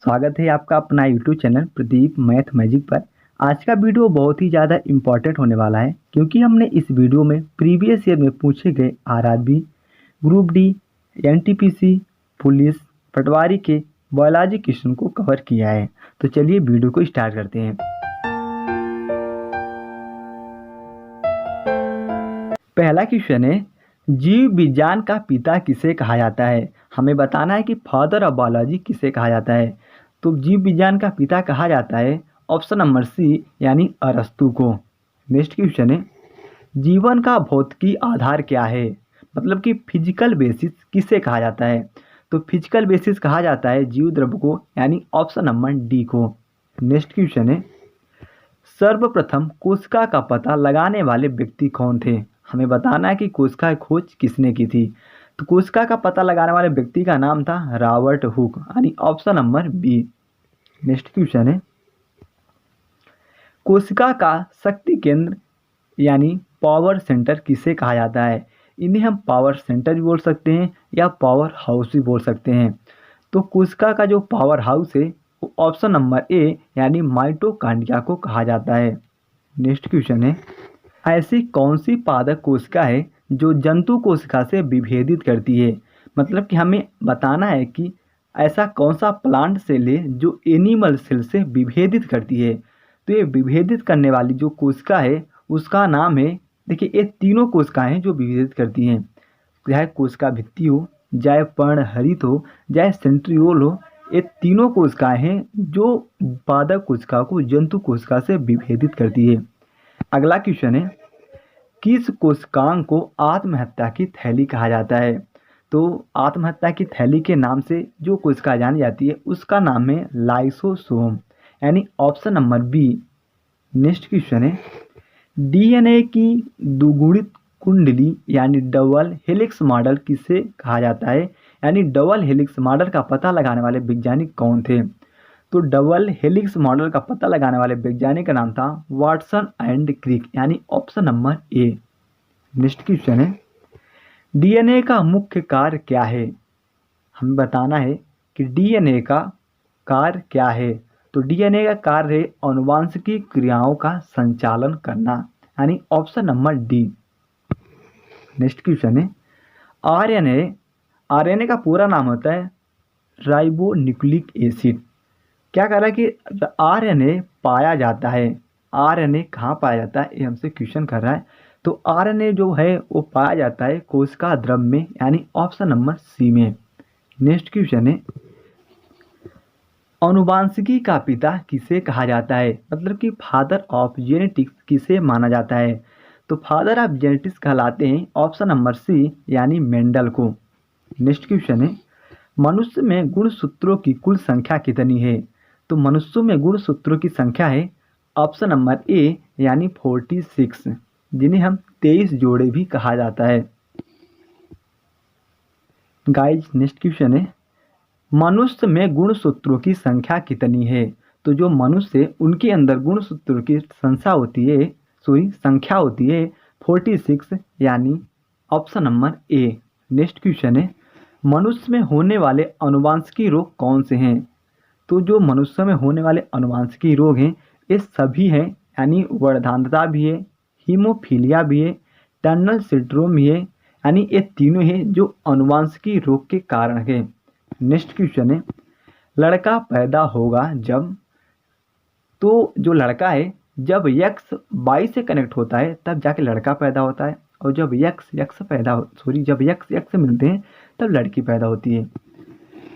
स्वागत है आपका अपना YouTube channel Pradeep math magic पर। आज का वीडियो बहुत ही ज़्यादा इम्पॉर्टेंट होने वाला है क्योंकि हमने इस वीडियो में प्रीवियस ईयर में पूछे गए RRB, group D, NTPC, police, patwari के बायोलॉजी क्वेश्चन को कवर किया है। तो चलिए वीडियो को स्टार्ट करते हैं। पहला क्वेश्चन है, जीव विज्ञान का पिता किसे कहा जाता है। हमें बताना है कि फादर ऑफ बायोलॉजी किसे कहा जाता है। तो जीव विज्ञान का पिता कहा जाता है ऑप्शन नंबर सी यानी अरस्तु को। नेक्स्ट क्वेश्चन है, जीवन का भौतिकी आधार क्या है, मतलब कि फिजिकल बेसिस किसे कहा जाता है। तो फिजिकल बेसिस कहा जाता है जीव द्रव्य को, यानी ऑप्शन नंबर डी को। नेक्स्ट क्वेश्चन है, सर्वप्रथम कोशिका का पता लगाने वाले व्यक्ति कौन थे। हमें बताना है कि कोशिका की खोज किसने की थी। तो कोशिका का पता लगाने वाले व्यक्ति का नाम था रॉबर्ट हुक, यानी option number B. Next question है, कोशिका का शक्ति केंद्र यानी पावर सेंटर किसे कहा जाता है। इन्हें हम पावर सेंटर भी बोल सकते हैं या पावर हाउस भी बोल सकते हैं। तो कोशिका का जो पावर हाउस है वो ऑप्शन नंबर ए यानी माइटोकांड्रिया को कहा जाता है। नेक्स्ट क्वेश्चन है, ऐसी कौन सी पादप कोशिका है जो जंतु कोशिका से विभेदित करती है। मतलब कि हमें बताना है कि ऐसा कौन सा प्लांट सेल है जो एनिमल सेल से विभेदित करती है। तो ये विभेदित करने वाली जो कोशिका है उसका नाम है, देखिए ये तीनों कोशिकाएं जो विभेदित करती हैं, चाहे कोशिका भित्ति हो, चाहे पर्णहरित हो, चाहे सेंट्रियोल हो, ये तीनों कोशिकाएं हैं जो पादप कोशिका को जंतु कोशिका से विभेदित करती है। अगला क्वेश्चन है, किस कोशिकांग को आत्महत्या की थैली कहा जाता है। तो आत्महत्या की थैली के नाम से जो कोशिका जानी जाती है उसका नाम है लाइसोसोम, यानी option number B. Next question है, डीएनए की द्विगुणित कुंडली यानी डबल हेलिक्स मॉडल किसे कहा जाता है, यानी डबल हेलिक्स मॉडल का पता लगाने वाले वैज्ञानिक कौन थे। तो डबल हेलिक्स मॉडल का पता लगाने वाले वैज्ञानिक का नाम था वाटसन एंड क्रिक, यानी option number A. Next question है, डीएनए का मुख्य कार्य क्या है। हमें बताना है कि डीएनए का कार्य क्या है। तो डीएनए का कार्य है आनुवांशिकी क्रियाओं का संचालन करना, यानी option number D. Next question है, आरएनए आरएनए का पूरा नाम होता है राइबोन्यूक्लिक एसिड। क्या कह रहा है कि आरएनए पाया जाता है, आरएनए कहाँ पाया जाता है ये हमसे क्वेश्चन कर रहा है। तो आरएनए जो है वो पाया जाता है कोशिका द्रव्य में, यानी ऑप्शन नंबर सी में। नेक्स्ट क्वेश्चन है, आनुवांशिकी का पिता किसे कहा जाता है, मतलब कि फादर ऑफ जेनेटिक्स किसे माना जाता है। तो फादर ऑफ जेनेटिक्स कहलाते हैं ऑप्शन नंबर सी यानी मेंडल को। नेक्स्ट क्वेश्चन है, मनुष्य में गुणसूत्रों की कुल संख्या कितनी है। तो मनुष्यों में गुणसूत्रों की संख्या है ऑप्शन नंबर ए यानी 46, जिन्हें हम 23 जोड़े भी कहा जाता है। गाइज नेक्स्ट क्वेश्चन है, मनुष्य में गुणसूत्रों की संख्या कितनी है। तो जो मनुष्य है उनके अंदर गुणसूत्रों की संख्या होती है 46, यानी option number A. Next question है, मनुष्य में होने वाले अनुवांशिकी रोग कौन से हैं। तो जो मनुष्य में होने वाले अनुवांशिकी रोग हैं ये सभी हैं, यानी वर्धांतता भी है, हीमोफीलिया भी है, टर्नल सिंड्रोम भी है, यानी ये तीनों हैं जो अनुवांशिकी रोग के कारण है। नेक्स्ट क्वेश्चन है, लड़का पैदा होगा जब। तो जो लड़का है जब यक्स वाई से कनेक्ट होता है तब जाके लड़का पैदा होता है, और जब जब यक्स मिलते हैं तब लड़की पैदा होती है।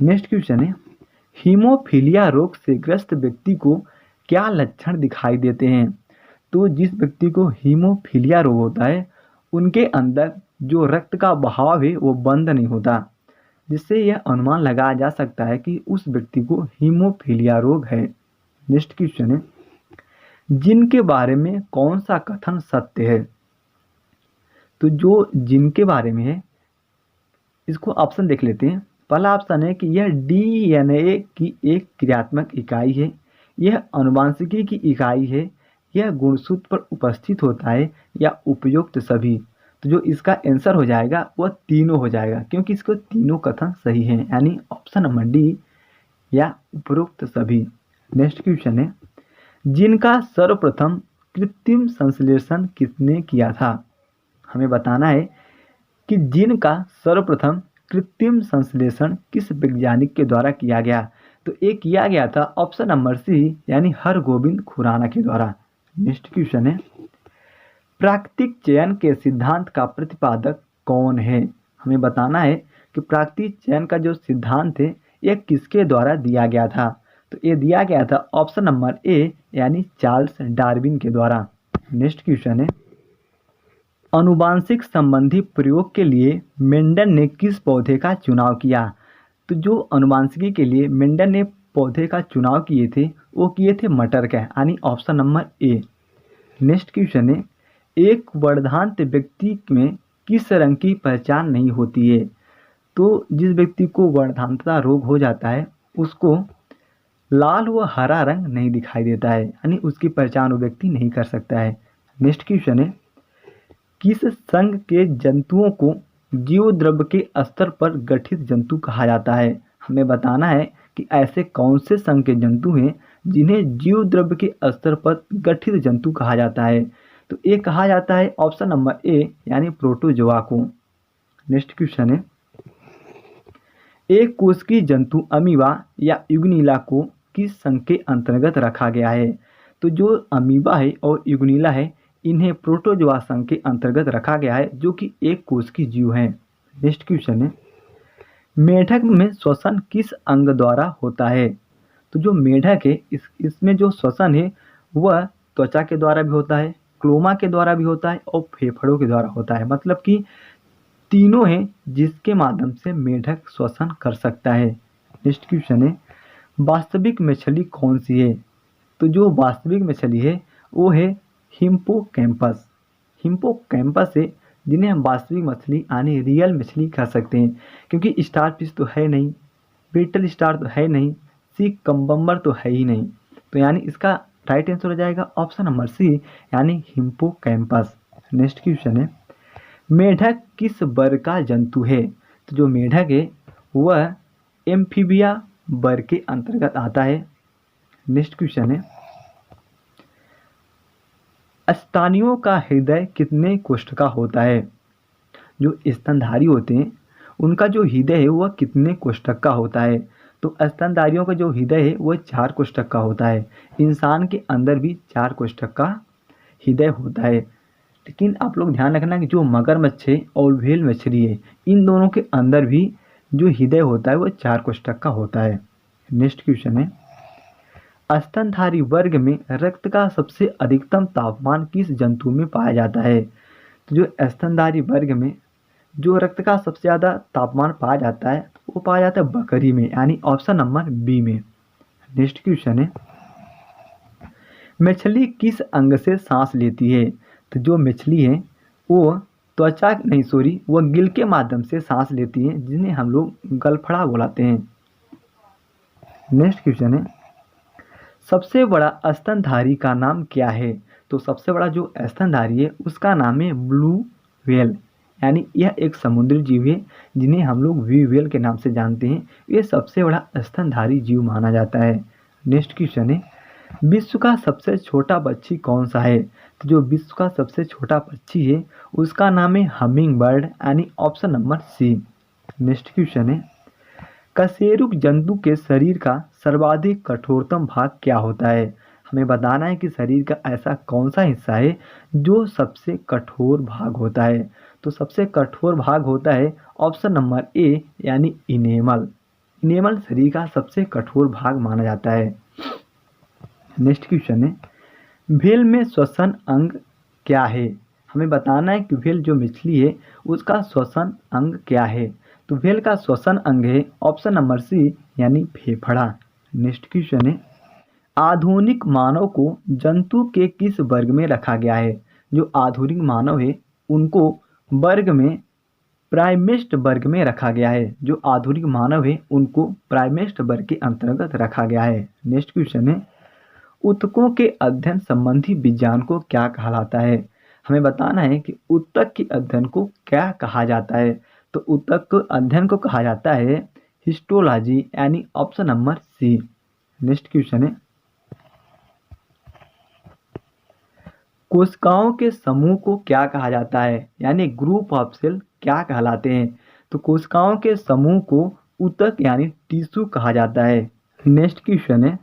नेक्स्ट क्वेश्चन है, हीमोफीलिया रोग से ग्रस्त व्यक्ति को क्या लक्षण दिखाई देते हैं। तो जिस व्यक्ति को हीमोफीलिया रोग होता है उनके अंदर जो रक्त का बहाव है वो बंद नहीं होता, जिससे यह अनुमान लगाया जा सकता है कि उस व्यक्ति को हीमोफीलिया रोग है। नेक्स्ट क्वेश्चन है, जिनके बारे में कौन सा कथन सत्य है। तो जो जिनके बारे में है इसको ऑप्शन देख लेते हैं। पहला ऑप्शन है कि यह डीएनए की एक क्रियात्मक इकाई है, यह आनुवांशिकी की इकाई है, यह गुणसूत्र पर उपस्थित होता है, या उपयुक्त सभी। तो जो इसका आंसर हो जाएगा वह तीनों हो जाएगा, क्योंकि इसको तीनों कथन सही हैं, यानी ऑप्शन नंबर डी या उपरोक्त सभी। नेक्स्ट क्वेश्चन है, जिनका सर्वप्रथम कृत्रिम संश्लेषण किसने किया था? हमें बताना है कि जिनका सर्वप्रथम कृत्रिम संश्लेषण किस वैज्ञानिक के द्वारा किया गया। तो ये किया गया था ऑप्शन नंबर सी यानी हरगोविंद खुराना के द्वारा। नेक्स्ट क्वेश्चन है, प्राकृतिक चयन के सिद्धांत का प्रतिपादक कौन है? हमें बताना है कि प्राकृतिक चयन का जो सिद्धांत है यह किसके द्वारा दिया गया था। तो ये दिया गया था ऑप्शन नंबर ए यानी चार्ल्स डार्विन के द्वारा। नेक्स्ट क्वेश्चन है, आनुवांशिक संबंधी प्रयोग के लिए मेंडल ने किस पौधे का चुनाव किया? तो जो आनुवांशिकी के लिए मेंडल ने पौधे का चुनाव किए थे वो किए थे मटर का, यानी option number A. Next question है, एक वर्धांत व्यक्ति में किस रंग की पहचान नहीं होती है? तो जिस व्यक्ति को वर्धांतता रोग हो जाता है उसको लाल व हरा रंग नहीं दिखाई देता है, यानी उसकी पहचान वो व्यक्ति नहीं कर सकता है। नेक्स्ट क्वेश्चन है, किस संघ के जंतुओं को जीव द्रव्य के स्तर पर गठित जंतु कहा जाता है? हमें बताना है कि ऐसे कौन से संघ के जंतु हैं जिन्हें जीव द्रव्य के स्तर पर गठित जंतु कहा जाता है। तो ये कहा जाता है ऑप्शन नंबर ए यानी प्रोटोजोआ को। नेक्स्ट क्वेश्चन है, एक कोशिकीय जंतु अमीबा या युग्निला को किस संघ के अंतर्गत रखा गया है? तो जो अमीबा है और युग्निला है इन्हें प्रोटोजोआ संघ के अंतर्गत रखा गया है जो कि एक कोशिकीय जीव है। नेक्स्ट क्वेश्चन है, मेढक में श्वसन किस अंग द्वारा होता है? तो जो मेढक है इसमें जो श्वसन है वह त्वचा के द्वारा भी होता है, क्लोमा के द्वारा भी होता है और फेफड़ों के द्वारा होता है। मतलब कि तीनों हैं जिसके माध्यम से मेढक श्वसन कर सकता है। नेक्स्ट क्वेश्चन है, वास्तविक मछली कौन सी है? तो जो वास्तविक मछली है वो है हिप्पोकैम्पस। हिप्पोकैम्पस है जिन्हें हम वास्तविक मछली यानी रियल मछली कह सकते हैं, क्योंकि स्टार फिश तो है नहीं, बेटल स्टार तो है नहीं, सी कम्बम्बर तो है ही नहीं। तो यानी इसका राइट आंसर हो जाएगा ऑप्शन नंबर सी यानी हिप्पोकैम्पस। नेक्स्ट क्वेश्चन है, मेढक किस वर्ग का जंतु है? तो जो मेढक है वह एम्फीबिया वर्ग के अंतर्गत आता है। नेक्स्ट क्वेश्चन है, स्तनियों का हृदय कितने कोष्ठ का होता है? जो स्तनधारी होते हैं उनका जो हृदय है वह कितने कोष्ठक का होता है? तो स्तनधारियों का जो हृदय है वह 4 कोष्ठक का होता है। इंसान के अंदर भी 4 कोष्ठक का हृदय होता है। लेकिन आप लोग ध्यान रखना कि जो मगरमच्छ है और व्हेल मछली है इन दोनों के अंदर भी जो हृदय होता है वह 4 कोष्ठक का होता है। नेक्स्ट क्वेश्चन है, स्तनधारी वर्ग में रक्त का सबसे अधिकतम तापमान किस जंतु में पाया जाता है? तो जो स्तनधारी वर्ग में जो रक्त का सबसे ज़्यादा तापमान पाया जाता है वो पाया जाता है बकरी में, यानी ऑप्शन नंबर बी में। नेक्स्ट क्वेश्चन है, मछली किस अंग से सांस लेती है? तो जो मछली है वो त्वचा नहीं सॉरी वो गिल के माध्यम से सांस लेती है जिन्हें हम लोग गलफड़ा बुलाते हैं। नेक्स्ट क्वेश्चन है, सबसे बड़ा स्तनधारी का नाम क्या है? तो सबसे बड़ा जो स्तनधारी है उसका नाम है ब्लू व्हेल, यानी यह एक समुद्री जीव है जिन्हें हम लोग वी व्हेल के नाम से जानते हैं। ये सबसे बड़ा स्तनधारी जीव माना जाता है। नेक्स्ट क्वेश्चन है, विश्व का सबसे छोटा पक्षी कौन सा है? तो जो विश्व का सबसे छोटा पक्षी है उसका नाम है हमिंग बर्ड, यानी option number C. Next question है, कशेरुक जंतु के शरीर का सर्वाधिक कठोरतम भाग क्या होता है? हमें बताना है कि शरीर का ऐसा कौन सा हिस्सा है जो सबसे कठोर भाग होता है। तो सबसे कठोर भाग होता है ऑप्शन नंबर ए यानी इनेमल। इनेमल शरीर का सबसे कठोर भाग माना जाता है। नेक्स्ट क्वेश्चन है, व्हेल में श्वसन अंग क्या है? हमें बताना है कि व्हेल जो मछली है उसका श्वसन अंग क्या है? तो व्हेल का श्वसन अंग है ऑप्शन नंबर सी यानी फेफड़ा। नेक्स्ट क्वेश्चन है, आधुनिक मानव को जंतु के किस वर्ग में रखा गया है? जो आधुनिक मानव है उनको वर्ग में प्राइमेस्ट वर्ग में रखा गया है। जो आधुनिक मानव है उनको प्राइमेस्ट वर्ग के अंतर्गत रखा गया है। नेक्स्ट क्वेश्चन है, ऊतकों के अध्ययन संबंधी विज्ञान को क्या कहलाता है? हमें बताना है कि ऊतक के अध्ययन को क्या कहा जाता है। तो ऊतक के अध्ययन को कहा जाता है हिस्टोलॉजी यानी option number C. Next question है, कोशिकाओं के समूह को क्या कहा जाता है, यानी ग्रुप ऑफ सेल क्या कहलाते हैं? तो कोशिकाओं के समूह को ऊतक यानी टिश्यू कहा जाता है। नेक्स्ट क्वेश्चन है,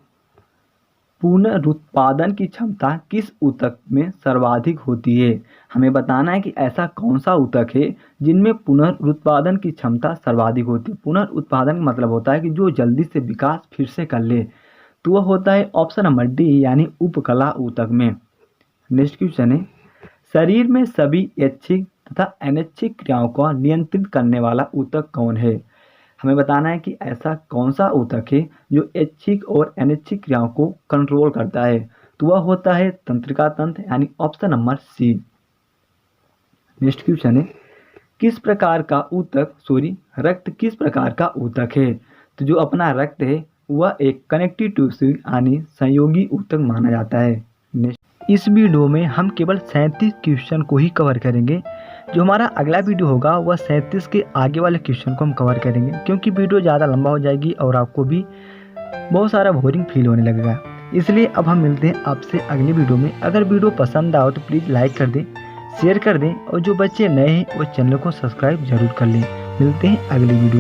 पुनरुत्पादन की क्षमता किस ऊतक में सर्वाधिक होती है? हमें बताना है कि ऐसा कौन सा ऊतक है जिनमें पुनरुत्पादन की क्षमता सर्वाधिक होती है। पुनरुत्पादन का मतलब होता है कि जो जल्दी से विकास फिर से कर ले, तो वह होता है ऑप्शन नंबर डी यानी उपकला ऊतक में। नेक्स्ट क्वेश्चन है, शरीर में सभी ऐच्छिक तथा अनैच्छिक क्रियाओं को नियंत्रित करने वाला ऊतक कौन है? हमें बताना है कि ऐसा कौन सा ऊतक है जो ऐच्छिक और अनैच्छिक क्रियाओं को कंट्रोल करता है, तो वह होता है तंत्रिका तंत्र यानी option number C. Next question है, किस प्रकार का ऊतक रक्त किस प्रकार का ऊतक है? तो जो अपना रक्त है वह एक कनेक्टिव टिश्यू यानी संयोगी ऊतक माना जाता है। इस वीडियो में हम केवल 37 क्वेश्चन को ही कवर करेंगे। जो हमारा अगला वीडियो होगा वह 37 के आगे वाले क्वेश्चन को हम कवर करेंगे, क्योंकि वीडियो ज़्यादा लंबा हो जाएगी और आपको भी बहुत सारा बोरिंग फील होने लगेगा। इसलिए अब हम मिलते हैं आपसे अगली वीडियो में। अगर वीडियो पसंद आओ तो प्लीज़ लाइक कर दें, शेयर कर दें, और जो बच्चे नए हैं वो चैनल को सब्सक्राइब जरूर कर लें। मिलते हैं अगली वीडियो।